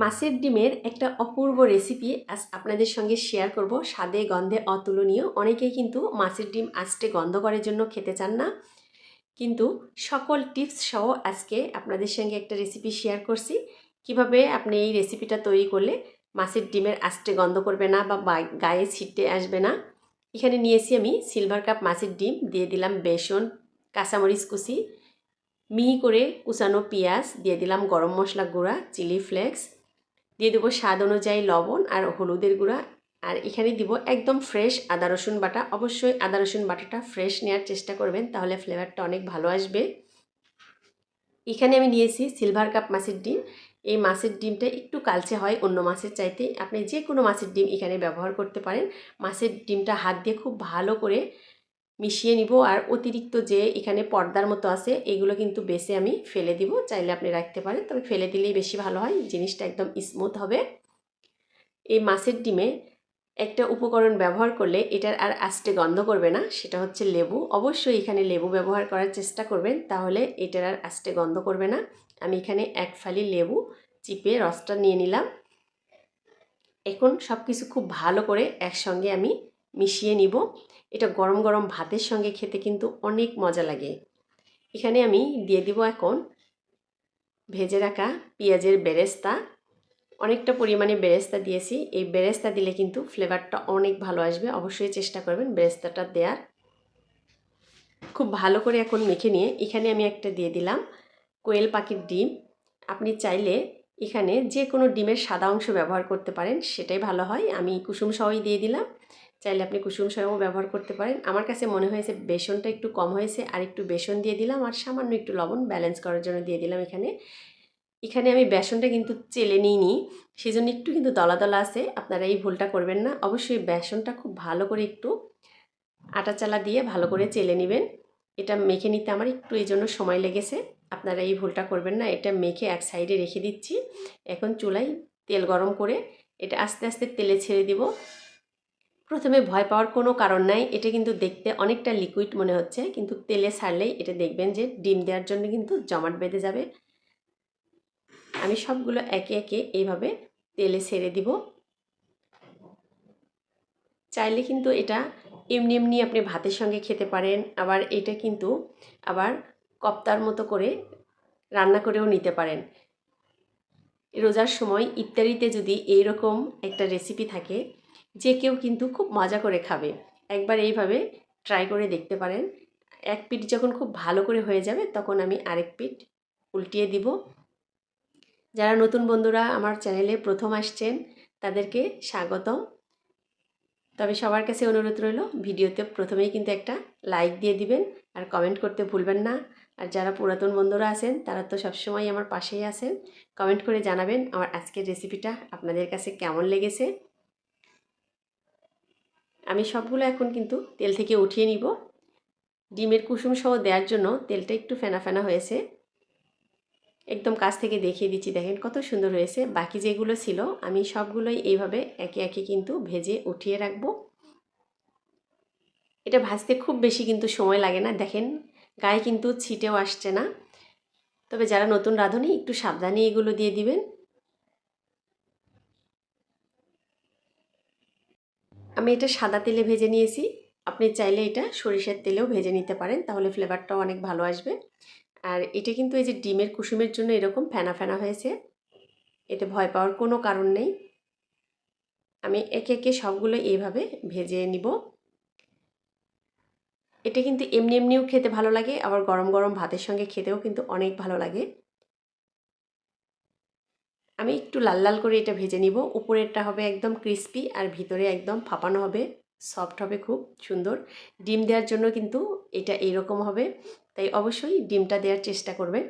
মাছের ডিমের একটা অপূর্ব রেসিপি আজ আপনাদের সঙ্গে শেয়ার করব। স্বাদে গন্ধে অতুলনীয়। অনেকেই কিন্তু মাছের ডিম আঁচটে গন্ধ করার জন্য খেতে চান না, কিন্তু সকল টিপস সহ আজকে আপনাদের সঙ্গে একটা রেসিপি শেয়ার করছি। কিভাবে আপনি এই রেসিপিটা তৈরি করলে মাছের ডিমের আঁচটে গন্ধ করবে না বা গায়ে ছিটে আসবে না। এখানে নিয়েছি আমি সিলভার কাপ মাছের ডিম, দিয়ে দিলাম বেসন, কাঁচামরিচ কুচি, মিহি করে কুচানো পেঁয়াজ, দিয়ে দিলাম গরম মশলা গুঁড়া, চিলি ফ্লেক্স, দিয়ে দেবো স্বাদ অনুযায়ী লবণ আর হলুদের গুঁড়া। আর এখানে দিব একদম ফ্রেশ আদা রসুন বাটা। অবশ্যই আদা রসুন বাটাটা ফ্রেশ নেওয়ার চেষ্টা করবেন, তাহলে ফ্লেভারটা অনেক ভালো আসবে। এখানে আমি নিয়েছি সিলভার কাপ মাছের ডিম। এই মাছের ডিমটা একটু কালচে হয় অন্য মাছের চাইতে। আপনি যে কোনো মাছের ডিম এখানে ব্যবহার করতে পারেন। মাছের ডিমটা হাত দিয়ে খুব ভালো করে মিশিয়ে নিব। আর অতিরিক্ত যে এখানে পর্দার মতো আছে এগুলো কিন্তু বেছে আমি ফেলে দিব। চাইলে আপনি রাখতে পারেন, তবে ফেলে দিলেই বেশি ভালো হয়, জিনিসটা একদম স্মুথ হবে। এই মাছের ডিমে একটা উপকরণ ব্যবহার করলে এটার আর আস্তে গন্ধ করবে না, সেটা হচ্ছে লেবু। অবশ্যই এখানে লেবু ব্যবহার করার চেষ্টা করবেন, তাহলে এটার আর আস্তে গন্ধ করবে না। আমি এখানে এক ফালি লেবু চিপে রসটা নিয়ে নিলাম। এখন সব কিছু খুব ভালো করে একসঙ্গে আমি মিশিয়ে নিব। এটা গরম গরম ভাতের সঙ্গে খেতে কিন্তু অনেক মজা লাগে। এখানে আমি দিয়ে দিব এখন ভেজে রাখা পেঁয়াজের বেরেস্তা। অনেকটা পরিমাণে বেরেস্তা দিয়েছি। এই বেরেস্তা দিলে কিন্তু ফ্লেভারটা অনেক ভালো আসবে। অবশ্যই চেষ্টা করবেন বেরেস্তাটা দেওয়ার। খুব ভালো করে এখন মেখে নিয়ে এখানে আমি একটা দিয়ে দিলাম কোয়েল পাখির ডিম। আপনি চাইলে এখানে যে কোনো ডিমের সাদা অংশ ব্যবহার করতে পারেন, সেটাই ভালো হয়। আমি কুসুম সহই দিয়ে দিলাম, চাইলে আপনি কুসুম সহও ব্যবহার করতে পারেন। আমার কাছে মনে হয়েছে বেসনটা একটু কম হয়েছে, আর একটু বেসন দিয়ে দিলাম, আর সামান্য একটু লবণ ব্যালেন্স করার জন্য দিয়ে দিলাম। এখানে আমি বেসনটা কিন্তু চেলে নিইনি, সেজন্য একটু কিন্তু দলা দলা আছে। আপনারা এই ভুলটা করবেন না। অবশ্যই বেসনটা খুব ভালো করে একটু আটা চালা দিয়ে ভালো করে চেলে নেবেন। এটা মেখে নিতে আমার একটু এই জন্য সময় লেগেছে। আপনারা এই ভুলটা করবেন না। এটা মেখে এক সাইডে রেখে দিচ্ছি। এখন চুলায় তেল গরম করে এটা আস্তে আস্তে তেলে ছেড়ে দিব। প্রথমে ভয় পাওয়ার কোনো কারণ নাই। এটা কিন্তু দেখতে অনেকটা লিকুইড মনে হচ্ছে, কিন্তু তেলে ছাড়লেই এটা দেখবেন যে ডিম দেওয়ার জন্য কিন্তু জমাট বেঁধে যাবে। আমি সবগুলো একে একে এইভাবে তেলে ছেড়ে দিব। চাইলে কিন্তু এটা এমনি এমনি আপনি ভাতের সঙ্গে খেতে পারেন, আবার এটা কিন্তু আবার কপ্তার মতো করে রান্না করেও নিতে পারেন। রোজার সময় ইফতারিতে যদি এইরকম একটা রেসিপি থাকে, যে কেউ কিন্তু খুব মজা করে খাবে। একবার এইভাবে ট্রাই করে দেখতে পারেন। এক পিঠ যখন খুব ভালো করে হয়ে যাবে, তখন আমি আরেক পিঠ উল্টিয়ে দিব। যারা নতুন বন্ধুরা আমার চ্যানেলে প্রথম আসছেন, তাদেরকে স্বাগতম। তবে সবার কাছে অনুরোধ রইল, ভিডিওতে প্রথমেই কিন্তু একটা লাইক দিয়ে দিবেন, আর কমেন্ট করতে ভুলবেন না। আর যারা পুরাতন বন্ধুরা আছেন, তারা তো সবসময় আমার পাশেই আছেন। কমেন্ট করে জানাবেন আমার আজকের রেসিপিটা আপনাদের কাছে কেমন লেগেছে। আমি সবগুলো এখন কিন্তু তেল থেকে উঠিয়ে নিব। ডিমের কুসুম সহ দেওয়ার জন্য তেলটা একটু ফেনা ফেনা হয়েছে। একদম কাছ থেকে দেখিয়ে দিচ্ছি, দেখেন কত সুন্দর হয়েছে। বাকি যেগুলো ছিল আমি সবগুলোই এইভাবে একে একে কিন্তু ভেজে উঠিয়ে রাখবো। এটা ভাজতে খুব বেশি কিন্তু সময় লাগে না, দেখেন গায়ে কিন্তু ছিটেও আসছে না। তবে যারা নতুন রাঁধুনি, একটু সাবধানে এগুলো দিয়ে দিবেন। আমি এটা সাদা তেলে ভেজে নিয়েছি। আপনি চাইলে এটা সরিষার তেলেও ভেজে নিতে পারেন, তাহলে ফ্লেভারটাও অনেক ভালো আসবে। আর এটা কিন্তু এই যে ডিমের কুসুমের জন্য এরকম ফেনা ফেনা হয়েছে, এতে ভয় পাওয়ার কোনো কারণ নেই। আমি একে একে সবগুলো এইভাবে ভেজে নিব। এটা কিন্তু এমনি এমনিও খেতে ভালো লাগে, আবার গরম গরম ভাতের সঙ্গে খেতেও কিন্তু অনেক ভালো লাগে। আমি একটু লাল লাল করে এটা ভেজে নিব। উপরেরটা হবে একদম ক্রিস্পি, আর ভিতরে একদম ফাঁপানো হবে, সফট হবে, খুব সুন্দর। ডিম দেওয়ার জন্য কিন্তু এটা এইরকম হবে, তাই অবশ্যই ডিমটা দেওয়ার চেষ্টা করবেন।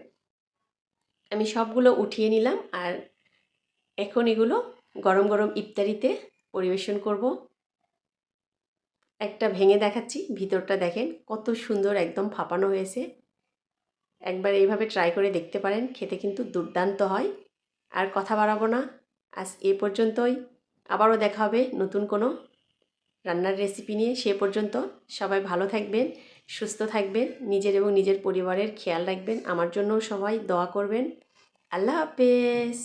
আমি সবগুলো উঠিয়ে নিলাম, আর এখন এগুলো গরম গরম ইফতারিতে পরিবেশন করব। একটা ভেঙে দেখাচ্ছি, ভিতরটা দেখেন কত সুন্দর, একদম ফাঁপানো হয়েছে। একবার এইভাবে ট্রাই করে দেখতে পারেন, খেতে কিন্তু দুর্দান্ত হয়। আর কথা বাড়াবো না, আজ এ পর্যন্তই। আবারও দেখা হবে নতুন কোনো রান্নার রেসিপি নিয়ে। সে পর্যন্ত সবাই ভালো থাকবেন, সুস্থ থাকবেন, নিজের এবং নিজের পরিবারের খেয়াল রাখবেন। আমার জন্যও সবাই দোয়া করবেন। আল্লাহ হাফেজ।